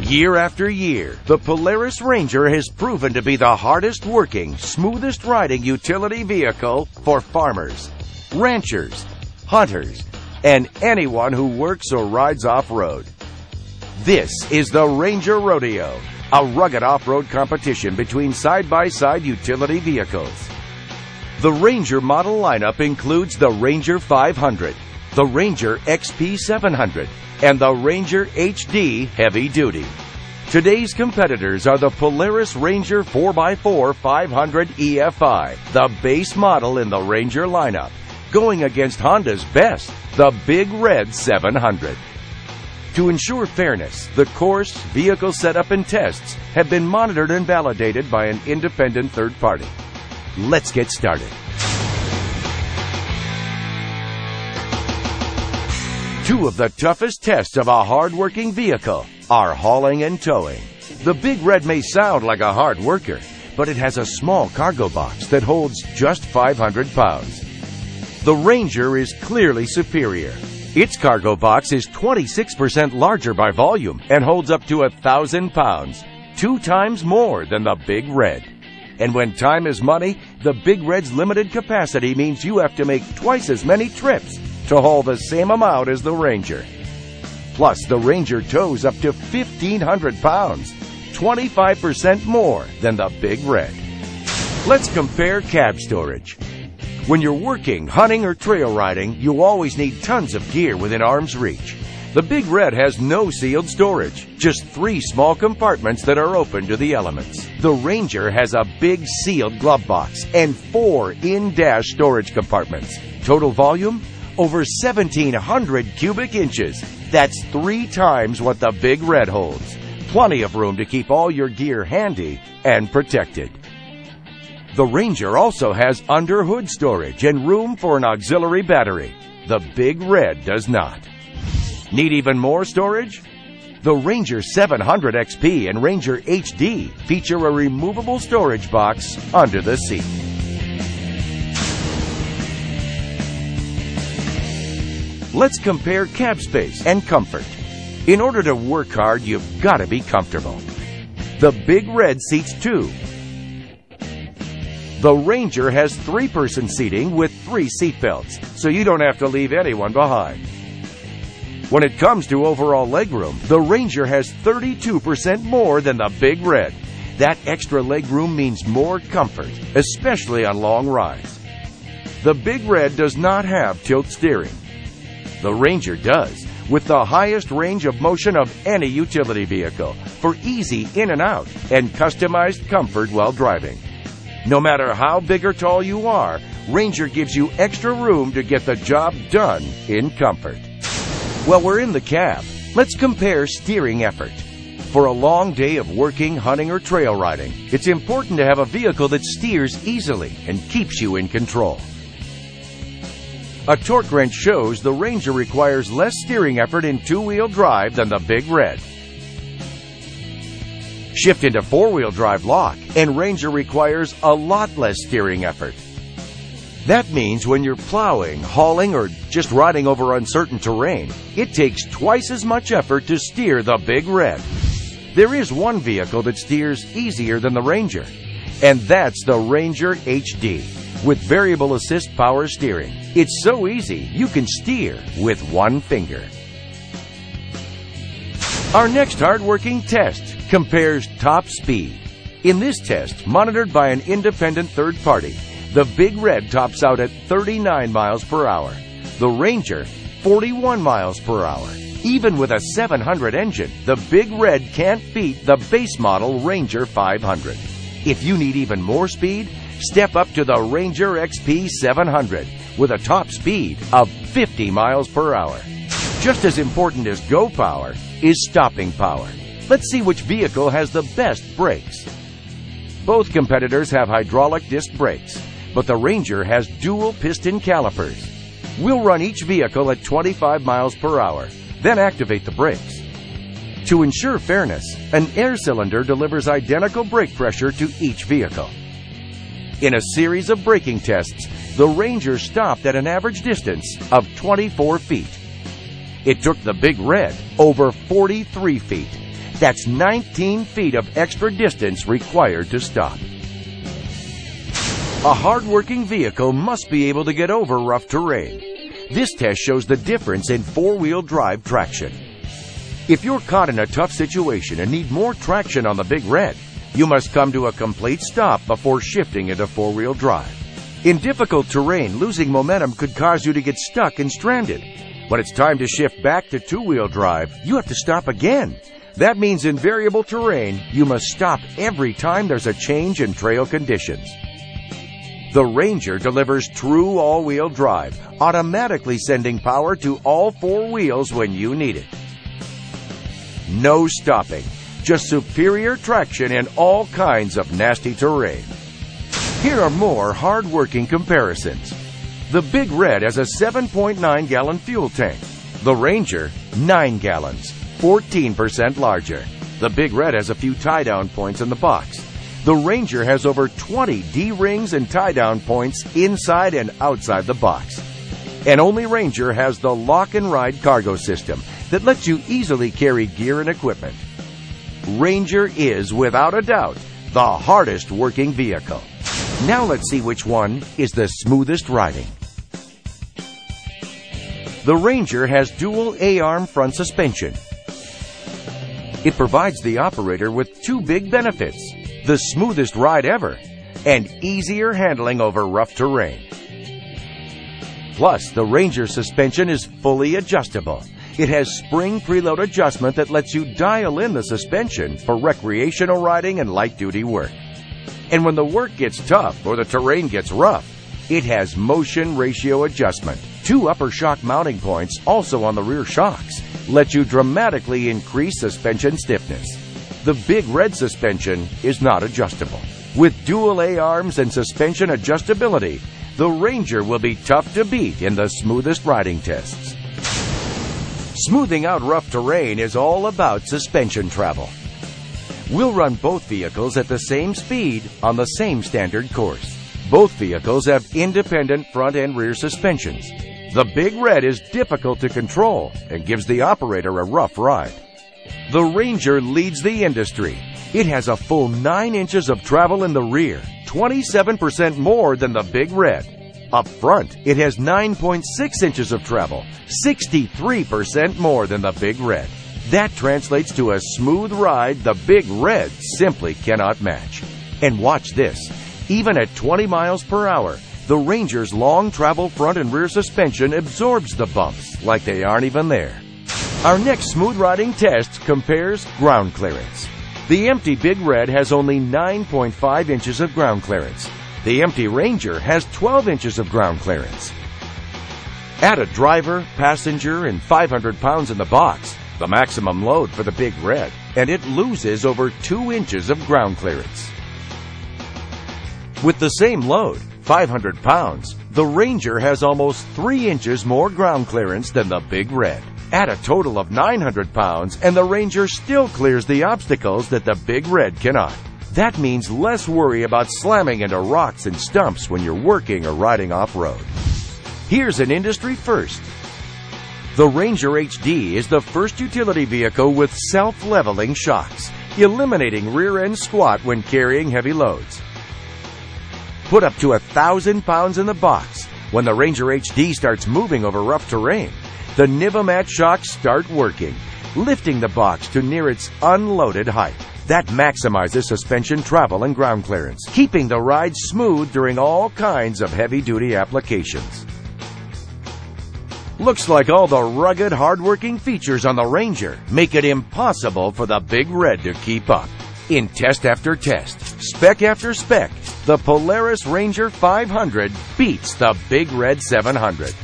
Year after year, the Polaris Ranger has proven to be the hardest working, smoothest riding utility vehicle for farmers, ranchers, hunters, and anyone who works or rides off-road. This is the Ranger Rodeo, a rugged off-road competition between side-by-side utility vehicles. The Ranger model lineup includes the Ranger 500, the Ranger XP 700, and the Ranger HD Heavy Duty. Today's competitors are the Polaris Ranger 4x4 500 EFI, the base model in the Ranger lineup, going against Honda's best, the Big Red 700. To ensure fairness, the course, vehicle setup, and tests have been monitored and validated by an independent third party. Let's get started. Two of the toughest tests of a hard-working vehicle are hauling and towing. The Big Red may sound like a hard worker, but it has a small cargo box that holds just 500 pounds. The Ranger is clearly superior. Its cargo box is 26% larger by volume and holds up to 1,000 pounds, 2 times more than the Big Red. And when time is money, the Big Red's limited capacity means you have to make twice as many trips to haul the same amount as the Ranger. Plus, the Ranger tows up to 1,500 pounds, 25% more than the Big Red. Let's compare cab storage. When you're working, hunting, or trail riding, you always need tons of gear within arm's reach. The Big Red has no sealed storage, just 3 small compartments that are open to the elements. The Ranger has a big sealed glove box and 4 in-dash storage compartments. Total volume? Over 1,700 cubic inches. That's 3 times what the Big Red holds. Plenty of room to keep all your gear handy and protected. The Ranger also has under-hood storage and room for an auxiliary battery. The Big Red does not. Need even more storage? The Ranger 700 XP and Ranger HD feature a removable storage box under the seat. Let's compare cab space and comfort. In order to work hard, you've got to be comfortable. The Big Red seats 2. The Ranger has 3-person seating with 3 seat belts, so you don't have to leave anyone behind. When it comes to overall legroom, the Ranger has 32% more than the Big Red. That extra legroom means more comfort, especially on long rides. The Big Red does not have tilt steering. The Ranger does, with the highest range of motion of any utility vehicle for easy in and out and customized comfort while driving. No matter how big or tall you are, Ranger gives you extra room to get the job done in comfort. Well, we're in the cab. Let's compare steering effort. For a long day of working, hunting, or trail riding, it's important to have a vehicle that steers easily and keeps you in control. A torque wrench shows the Ranger requires less steering effort in 2-wheel drive than the Big Red. Shift into 4-wheel drive lock, and Ranger requires a lot less steering effort. That means when you're plowing, hauling, or just riding over uncertain terrain, it takes twice as much effort to steer the Big Red. There is one vehicle that steers easier than the Ranger, and that's the Ranger HD. With variable assist power steering, it's so easy you can steer with one finger. Our next hard-working test compares top speed. In this test, monitored by an independent third party, the Big Red tops out at 39 miles per hour. The Ranger, 41 miles per hour. Even with a 700 engine, the Big Red can't beat the base model Ranger 500. If you need even more speed, step up to the Ranger XP 700 with a top speed of 50 miles per hour. Just as important as go power is stopping power. Let's see which vehicle has the best brakes. Both competitors have hydraulic disc brakes, but the Ranger has dual piston calipers. We'll run each vehicle at 25 miles per hour, then activate the brakes. To ensure fairness, an air cylinder delivers identical brake pressure to each vehicle. In a series of braking tests, the Ranger stopped at an average distance of 24 feet. It took the Big Red over 43 feet. That's 19 feet of extra distance required to stop. A hard-working vehicle must be able to get over rough terrain. This test shows the difference in four-wheel drive traction. If you're caught in a tough situation and need more traction on the Big Red, you must come to a complete stop before shifting into four-wheel drive. In difficult terrain, losing momentum could cause you to get stuck and stranded. When it's time to shift back to two-wheel drive, you have to stop again. That means in variable terrain, you must stop every time there's a change in trail conditions. The Ranger delivers true all-wheel drive, automatically sending power to all four wheels when you need it. No stopping, just superior traction in all kinds of nasty terrain. Here are more hard-working comparisons. The Big Red has a 7.9-gallon fuel tank. The Ranger, 9 gallons, 14% larger. The Big Red has a few tie-down points in the box. The Ranger has over 20 D-rings and tie-down points inside and outside the box. And only Ranger has the lock-and-ride cargo system that lets you easily carry gear and equipment. Ranger is, without a doubt, the hardest working vehicle. Now let's see which one is the smoothest riding. The Ranger has dual A-arm front suspension. It provides the operator with two big benefits: the smoothest ride ever and easier handling over rough terrain. Plus, the Ranger suspension is fully adjustable. It has spring preload adjustment that lets you dial in the suspension for recreational riding and light-duty work. And when the work gets tough or the terrain gets rough, it has motion ratio adjustment. Two upper shock mounting points, also on the rear shocks, let you dramatically increase suspension stiffness. The Big Red suspension is not adjustable. With dual A-arms and suspension adjustability, the Ranger will be tough to beat in the smoothest riding tests. Smoothing out rough terrain is all about suspension travel. We'll run both vehicles at the same speed on the same standard course. Both vehicles have independent front and rear suspensions. The Big Red is difficult to control and gives the operator a rough ride. The Ranger leads the industry. It has a full 9 inches of travel in the rear, 27% more than the Big Red. Up front, it has 9.6 inches of travel, 63% more than the Big Red. That translates to a smooth ride the Big Red simply cannot match. And watch this. Even at 20 miles per hour, the Ranger's long travel front and rear suspension absorbs the bumps like they aren't even there. Our next smooth riding test compares ground clearance. The empty Big Red has only 9.5 inches of ground clearance. The empty Ranger has 12 inches of ground clearance. Add a driver, passenger, and 500 pounds in the box, the maximum load for the Big Red, and it loses over 2 inches of ground clearance. With the same load, 500 pounds, the Ranger has almost 3 inches more ground clearance than the Big Red. Add a total of 900 pounds, and the Ranger still clears the obstacles that the Big Red cannot. That means less worry about slamming into rocks and stumps when you're working or riding off-road. Here's an industry first. The Ranger HD is the first utility vehicle with self-leveling shocks, eliminating rear-end squat when carrying heavy loads. Put up to 1,000 pounds in the box. When the Ranger HD starts moving over rough terrain, the Nivomat shocks start working, lifting the box to near its unloaded height. That maximizes suspension travel and ground clearance, keeping the ride smooth during all kinds of heavy-duty applications. Looks like all the rugged, hard-working features on the Ranger make it impossible for the Big Red to keep up. In test after test, spec after spec, the Polaris Ranger 500 beats the Big Red 700.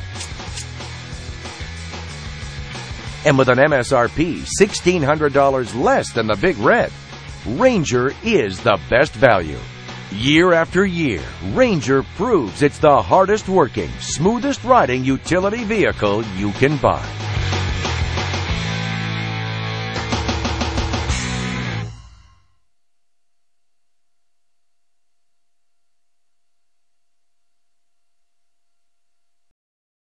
And with an MSRP $1,600 less than the Big Red, Ranger is the best value. Year after year, Ranger proves it's the hardest working, smoothest riding utility vehicle you can buy.